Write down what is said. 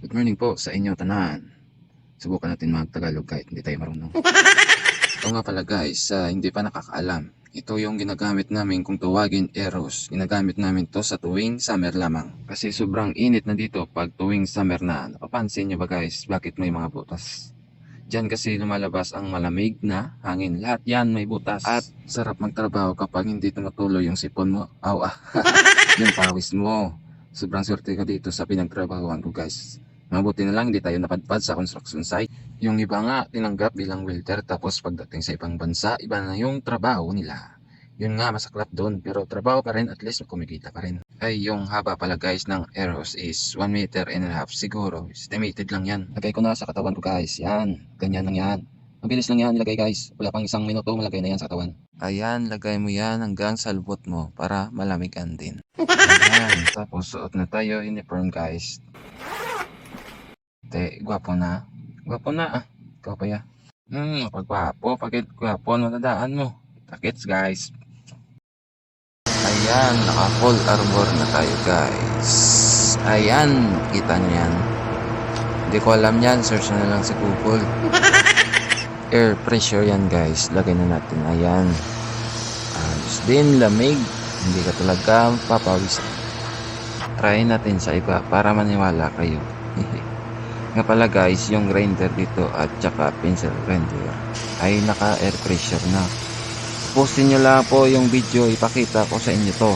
Good morning po sa inyo tanan. Subukan natin mag-Tagalog kahit hindi tayo marunong. Ito nga pala guys, hindi pa nakakaalam. Ito yung ginagamit namin kung tuwagin Eros. Ginagamit namin to sa tuwing summer lamang. Kasi sobrang init na dito pag tuwing summer na. Napapansin nyo ba guys, bakit may mga butas? Diyan kasi lumalabas ang malamig na hangin. Lahat yan may butas. At sarap magtrabaho kapag hindi tumutuloy yung sipon mo. Aw yung pawis mo. Sobrang swerte ka dito sa pinagtrabahoan ko guys. Mabuti na lang hindi tayo napadpad sa construction site. Yung iba nga tinanggap bilang welder tapos pagdating sa ibang bansa, iba na yung trabaho nila. Yun nga masaklap doon pero trabaho pa rin, at least kumikita pa rin. Ay yung haba pala guys ng Eros is 1 meter and a half siguro. Estimated lang yan. Lagay ko na sa katawan ko guys. Yan. Ganyan lang yan. Mabilis lang yan ilagay guys. Wala pang isang minuto malagay na yan sa katawan. Ayan, lagay mo yan hanggang sa lubot mo para malamigan din. Ayan, tapos suot na tayo uniform guys. Gwapo na. Gwapo na ah. Ikaw pa ya. Pagwapo, pagit gwapo, matadaan mo. Takits guys. Ayan, naka full armor na tayo guys. Ayan, kita nyo yan. Hindi ko alam yan, search na lang sa Google. Air pressure yan guys. Lagay na natin. Ayan. Ayos din, lamig. Hindi ka talaga papawis. Try natin sa iba para maniwala kayo. Nga pala guys, yung grinder dito at saka pencil grinder ay naka air pressure na. Postin nyo lang po yung video, ipakita ko sa inyo to.